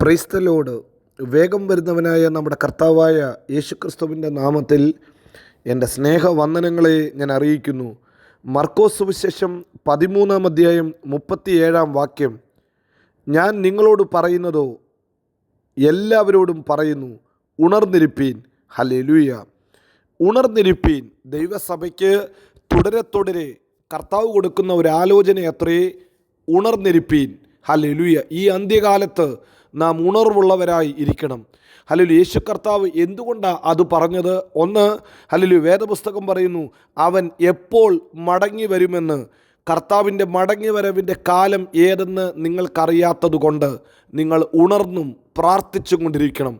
Praise the Lord. വേഗം വരുന്നവനായ നമ്മുടെ കർത്താവായ യേശുക്രിസ്തുവിൻ്റെ നാമത്തിൽ എൻ്റെ സ്നേഹവന്ദനങ്ങളെ ഞാൻ അറിയിക്കുന്നു. മർക്കോസ് സുവിശേഷം 13-ാം അധ്യായം 37-ാം വാക്യം, ഞാൻ നിങ്ങളോട് പറയുന്നതോ എല്ലാവരോടും പറയുന്നു, ഉണർന്നിരിപ്പീൻ. ഹല്ലേലൂയ. ഉണർന്നിരിപ്പീൻ. ദൈവസഭയ്ക്ക് തുടരെ കർത്താവ് കൊടുക്കുന്ന ഒരു ആലോചന അത്രേ ഉണർന്നിരിപ്പീൻ. ഹല്ലേലൂയ. ഈ അന്ത്യകാലത്ത് നാം ഉണർവുള്ളവരായി ഇരിക്കണം. ഹല്ലേലൂയ. യേശു കർത്താവ് എന്തുകൊണ്ടാണ് അത് പറഞ്ഞത്? ഒന്ന്, ഹല്ലേലൂയ, വേദപുസ്തകം പറയുന്നു, അവൻ എപ്പോൾ മടങ്ങി വരുമെന്ന്. കർത്താവിൻ്റെ മടങ്ങി വരവിൻ്റെ കാലം ഏതെന്ന് നിങ്ങൾക്കറിയാത്തത് കൊണ്ട് നിങ്ങൾ ഉണർന്നും പ്രാർത്ഥിച്ചും കൊണ്ടിരിക്കണം.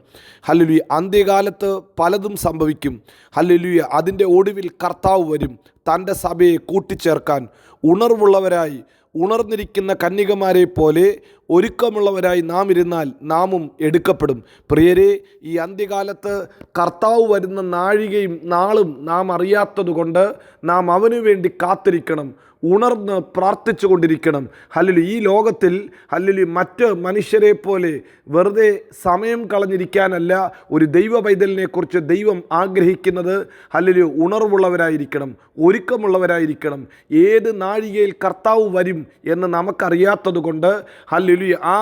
ഹല്ലേലൂയ. അന്ത്യകാലത്ത് പലതും സംഭവിക്കും. ഹല്ലേലൂയ. അതിൻ്റെ ഒടുവിൽ കർത്താവ് വരും തൻ്റെ സഭയെ കൂട്ടിച്ചേർക്കാൻ. ഉണർവുള്ളവരായി, ഉണർന്നിരിക്കുന്ന കന്യകമാരെ പോലെ ഒരുക്കമുള്ളവരായി നാം ഇരുന്നാൽ നാമും എടുക്കപ്പെടും. പ്രിയരെ, ഈ അന്ത്യകാലത്ത് കർത്താവ് വരുന്ന നാഴികയും നാളും നാം അറിയാത്തതുകൊണ്ട് നാം അവനു വേണ്ടി കാത്തിരിക്കണം, ഉണർന്ന് പ്രാർത്ഥിച്ചു കൊണ്ടിരിക്കണം. ഹല്ലേലൂയ. ഈ ലോകത്തിൽ ഹല്ലേലൂയ മറ്റ് മനുഷ്യരെ പോലെ വെറുതെ സമയം കളഞ്ഞിരിക്കാനല്ല ഒരു ദൈവ പൈതലിനെക്കുറിച്ച് ദൈവം ആഗ്രഹിക്കുന്നത്. ഹല്ലേലൂയ, ഉണർവുള്ളവരായിരിക്കണം, ഒരുക്കമുള്ളവരായിരിക്കണം. ഏത് നാഴികയിൽ കർത്താവ് വരും എന്ന് നമുക്കറിയാത്തത് കൊണ്ട്, ഹല്ലേലൂയ, ആ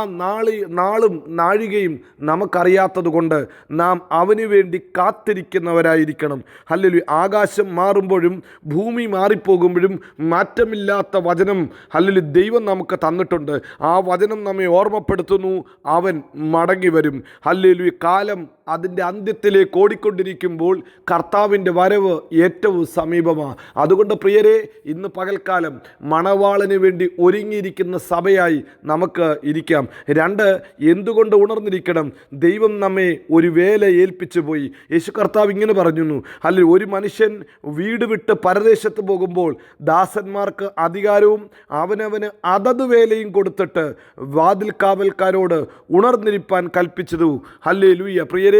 നാളും നാഴികയും നമുക്കറിയാത്തത് കൊണ്ട് നാം അവന് വേണ്ടി കാത്തിരിക്കുന്നവരായിരിക്കണം. ഹല്ലേലൂയ. ആകാശം മാറുമ്പോഴും ഭൂമി മാറിപ്പോകുമ്പോഴും മാറ്റമില്ലാത്ത വചനം ഹല്ലേലൂയ ദൈവം നമുക്ക് തന്നിട്ടുണ്ട്. ആ വചനം നമ്മെ ഓർമ്മപ്പെടുത്തുന്നു, അവൻ മടങ്ങി വരും. ഹല്ലേലൂയ. കാലം അതിൻ്റെ അന്ത്യത്തിലേക്ക് ഓടിക്കൊണ്ടിരിക്കുമ്പോൾ കർത്താവിൻ്റെ വരവ് ഏറ്റവും സമീപമാണ്. അതുകൊണ്ട് പ്രിയരെ, ഇന്ന് പകൽക്കാലം മണവാളന് വേണ്ടി ഒരുങ്ങിയിരിക്കുന്ന സഭയായി നമുക്ക് ഇരിക്കാം. രണ്ട്, എന്തുകൊണ്ട് ഉണർന്നിരിക്കണം? ദൈവം നമ്മെ ഒരു വേല ഏൽപ്പിച്ചു പോയി. യേശു കർത്താവ് ഇങ്ങനെ പറഞ്ഞു, അല്ലെങ്കിൽ ഒരു മനുഷ്യൻ വീട് വിട്ട് പരദേശത്ത് പോകുമ്പോൾ ദാസന്മാർക്ക് അധികാരവും അവനവന് അതത് വേലയും കൊടുത്തിട്ട് വാതിൽ കാവൽക്കാരോട് ഉണർന്നിരിപ്പാൻ കൽപ്പിച്ചതു. ഹല്ലേലൂയ. പ്രിയരെ,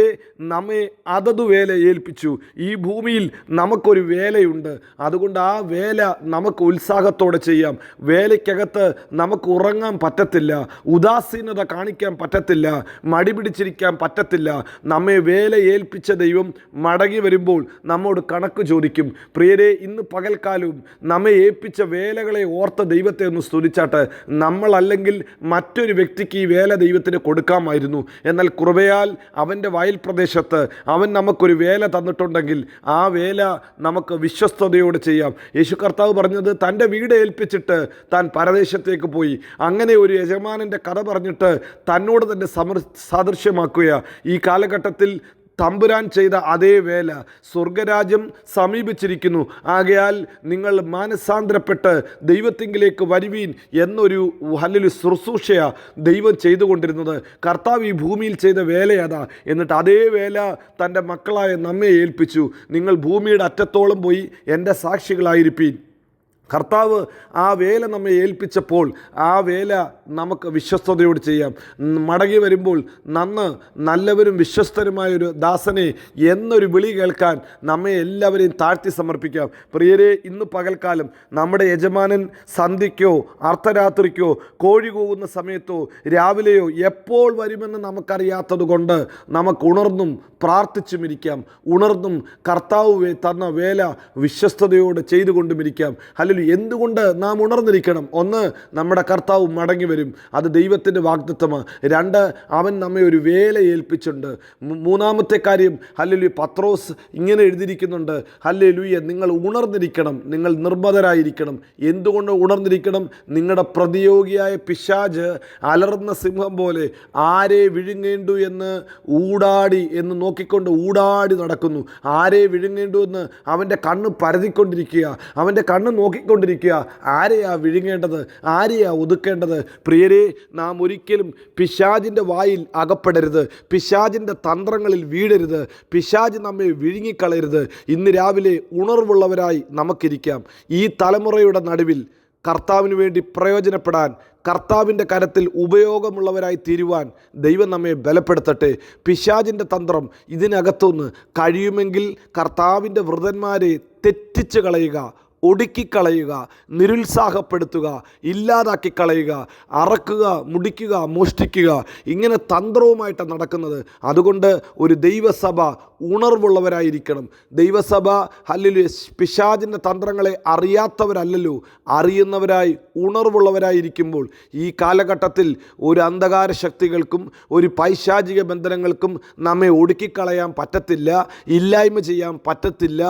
നമ്മെ അതത് വേല ഏൽപ്പിച്ചു. ഈ ഭൂമിയിൽ നമുക്കൊരു വേലയുണ്ട്. അതുകൊണ്ട് ആ വേല നമുക്ക് ഉത്സാഹത്തോടെ ചെയ്യാം. വേലയ്ക്കകത്ത് നമുക്ക് ഉറങ്ങാൻ പറ്റത്തില്ല, ഉദാസീനത കാണിക്കാൻ പറ്റത്തില്ല, മടി പിടിച്ചിരിക്കാൻ പറ്റത്തില്ല. നമ്മെ വേല ഏൽപ്പിച്ച ദൈവം മടങ്ങി വരുമ്പോൾ നമ്മോട് കണക്ക് ചോദിക്കും. പ്രിയരെ, ഇന്ന് പകൽക്കാലവും നമ്മെ ഏൽപ്പിച്ച വേലകളെ ഓർത്ത ദൈവത്തെ ഒന്ന് സ്തുതിച്ചാട്ട്. നമ്മളല്ലെങ്കിൽ മറ്റൊരു വ്യക്തിക്ക് ഈ വേല ദൈവത്തിന് കൊടുക്കാമായിരുന്നു. എന്നാൽ കൃപയാൽ അവൻ്റെ വയൽ പ്രദേശത്ത് അവൻ നമുക്കൊരു വേല തന്നിട്ടുണ്ടെങ്കിൽ ആ വേല നമുക്ക് വിശ്വസ്തയോടെ ചെയ്യാം. യേശു കർത്താവ് പറഞ്ഞത്, തൻ്റെ വീട് ഏൽപ്പിച്ചിട്ട് താൻ പരദേശത്തേക്ക് പോയി. അങ്ങനെ ഒരു യജമാനൻ്റെ കഥ പറഞ്ഞിട്ട് തന്നോട് തന്നെ സാദൃശ്യമാക്കുക. ഈ കാലഘട്ടത്തിൽ തമ്പുരാൻ ചെയ്ത അതേ വേല, സ്വർഗരാജ്യം സമീപിച്ചിരിക്കുന്നു, ആകയാൽ നിങ്ങൾ മാനസാന്തരപ്പെട്ട് ദൈവത്തിങ്കിലേക്ക് വരുവീൻ എന്നൊരു ഹല്ലേലൂയ ശുശ്രൂഷയാ ദൈവം ചെയ്തുകൊണ്ടിരുന്നത്. കർത്താവ് ഈ ഭൂമിയിൽ ചെയ്ത വേലയതാ. എന്നിട്ട് അതേ വേല തൻ്റെ മക്കളായ നമ്മെ ഏൽപ്പിച്ചു. നിങ്ങൾ ഭൂമിയുടെ അറ്റത്തോളം പോയി എൻ്റെ സാക്ഷികളായിരിപ്പീൻ. കർത്താവ് ആ വേല നമ്മെ ഏൽപ്പിച്ചപ്പോൾ ആ വേല നമുക്ക് വിശ്വസ്തയോട് ചെയ്യാം. മടങ്ങി വരുമ്പോൾ നല്ലവരും വിശ്വസ്തരുമായൊരു ദാസനെ എന്നൊരു വിളി കേൾക്കാൻ നമ്മെ എല്ലാവരെയും താഴ്ത്തി സമർപ്പിക്കാം. പ്രിയരെ, ഇന്ന് പകൽക്കാലം നമ്മുടെ യജമാനൻ സന്ധ്യയ്ക്കോ അർദ്ധരാത്രിക്കോ കോഴി കൂകുന്ന സമയത്തോ രാവിലെയോ എപ്പോൾ വരുമെന്ന് നമുക്കറിയാത്തത് കൊണ്ട് നമുക്ക് ഉണർന്നും പ്രാർത്ഥിച്ചുമിരിക്കാം. ഉണർന്നും കർത്താവ് തന്ന വേല വിശ്വസ്തയോടെ ചെയ്തുകൊണ്ടുമിരിക്കാം. എന്തുകൊണ്ട് നാം ഉണർന്നിരിക്കണം? ഒന്ന്, നമ്മുടെ കർത്താവ് മടങ്ങി വരും. അത് ദൈവത്തിൻ്റെ വാഗ്ദത്തമാണ്. രണ്ട്, അവൻ നമ്മെ ഒരു വേല ഏൽപ്പിച്ചിട്ടുണ്ട്. മൂന്നാമത്തെ കാര്യം, ഹല്ലേലൂയ, പത്രോസ് ഇങ്ങനെ എഴുതിയിരിക്കുന്നുണ്ട്, ഹല്ലേലൂയ, നിങ്ങൾ ഉണർന്നിരിക്കണം, നിങ്ങൾ നിർമ്മതരായിരിക്കണം. എന്തുകൊണ്ട് ഉണർന്നിരിക്കണം? നിങ്ങളുടെ പ്രതിയോഗിയായ പിശാച് അലർന്ന സിംഹം പോലെ ആരെ വിഴുങ്ങേണ്ടു എന്ന് നോക്കിക്കൊണ്ട് ഊടാടി നടക്കുന്നു. ആരെ വിഴുങ്ങേണ്ടു എന്ന് അവൻ്റെ കണ്ണ് പരതിക്കൊണ്ടിരിക്കുക, അവൻ്റെ കണ്ണ് നോക്കിക്കൊണ്ടിരിക്കുക. ആരെയാ വിഴുങ്ങേണ്ടത്? ആരെയാ ഒതുക്കേണ്ടത്? പ്രിയരെ, നാം ഒരിക്കലും പിശാചിൻ്റെ വായിൽ അകപ്പെടരുത്. പിശാചിൻ്റെ തന്ത്രങ്ങളിൽ വീഴരുത്. പിശാച് നമ്മെ വിഴുങ്ങിക്കളയരുത്. ഇന്ന് രാവിലെ ഉണർവുള്ളവരായി നമുക്കിരിക്കാം. ഈ തലമുറയുടെ നടുവിൽ കർത്താവിന് വേണ്ടി പ്രയോജനപ്പെടാൻ, കർത്താവിൻ്റെ കരത്തിൽ ഉപയോഗമുള്ളവരായി തീരുവാൻ ദൈവം നമ്മെ ബലപ്പെടുത്തട്ടെ. പിശാചിൻ്റെ തന്ത്രം ഇതിനകത്തുനിന്ന് കഴിയുമെങ്കിൽ കർത്താവിൻ്റെ വൃതന്മാരെ തെറ്റിച്ച് കളയുക, ഒടുക്കിക്കളയുക, നിരുത്സാഹപ്പെടുത്തുക, ഇല്ലാതാക്കി കളയുക, അറക്കുക, മുടിക്കുക, മോഷ്ടിക്കുക, ഇങ്ങനെ തന്ത്രവുമായിട്ടാണ് നടക്കുന്നത്. അതുകൊണ്ട് ഒരു ദൈവസഭ ഉണർവുള്ളവരായിരിക്കണം. ദൈവസഭ ഹല്ലേലൂയ പിശാചിൻ്റെ തന്ത്രങ്ങളെ അറിയാത്തവരല്ലല്ലോ, അറിയുന്നവരായി ഉണർവുള്ളവരായിരിക്കുമ്പോൾ ഈ കാലഘട്ടത്തിൽ ഒരു അന്ധകാര ശക്തികൾക്കും ഒരു പൈശാചിക ബന്ധനങ്ങൾക്കും നമ്മെ ഒടുക്കിക്കളയാൻ പറ്റത്തില്ല, ഇല്ലായ്മ ചെയ്യാൻ പറ്റത്തില്ല,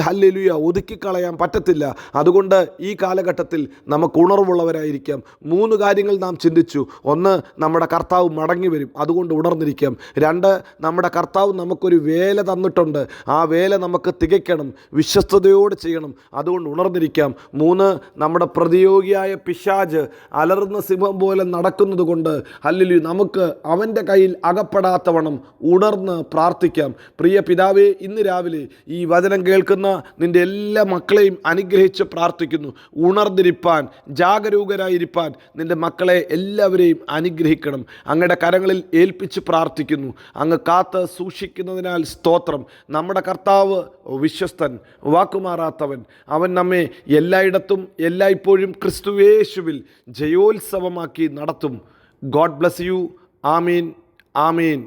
ഹല്ലേലൂയ ഒതുക്കിക്കളയാൻ പറ്റത്തില്ല. അതുകൊണ്ട് ഈ കാലഘട്ടത്തിൽ നമുക്ക് ഉണർവുള്ളവരായിരിക്കാം. 3 കാര്യങ്ങൾ നാം ചിന്തിച്ചു. 1, നമ്മുടെ കർത്താവ് മടങ്ങി വരും, അതുകൊണ്ട് ഉണർന്നിരിക്കാം. 2, നമ്മുടെ കർത്താവ് നമുക്കൊരു വേല തന്നിട്ടുണ്ട്, ആ വേല നമുക്ക് തികയ്ക്കണം, വിശ്വസ്തയോടെ ചെയ്യണം, അതുകൊണ്ട് ഉണർന്നിരിക്കാം. 3, നമ്മുടെ പ്രതിയോഗിയായ പിശാച് അലറുന്ന സിംഹം പോലെ നടക്കുന്നത് കൊണ്ട് ഹല്ലേലൂയ നമുക്ക് അവൻ്റെ കയ്യിൽ അകപ്പെടാത്തവണ്ണം ഉണർന്ന് പ്രാർത്ഥിക്കാം. പ്രിയ പിതാവേ, ഇന്ന് രാവിലെ ഈ വചനം കേൾക്കുന്ന നിൻ്റെ എല്ലാ മക്കളെയും അനുഗ്രഹിച്ച് പ്രാർത്ഥിക്കുന്നു. ഉണർന്നിരിപ്പാൻ, ജാഗരൂകരായിരിക്കാൻ നിൻ്റെ മക്കളെ എല്ലാവരെയും അനുഗ്രഹിക്കണം. അങ്ങയുടെ കരങ്ങളിൽ ഏൽപ്പിച്ച് പ്രാർത്ഥിക്കുന്നു. അങ്ങ് കാത്ത് സൂക്ഷിക്കുന്നതിനാൽ സ്തോത്രം. നമ്മുടെ കർത്താവ് വിശ്വസ്തൻ, വാക്കുമാറാത്തവൻ. അവൻ നമ്മെ എല്ലായിടത്തും എല്ലായ്പ്പോഴും ക്രിസ്തുയേശുവിൽ ജയോത്സവമാക്കി നടത്തും. God bless you. Amin, Amin.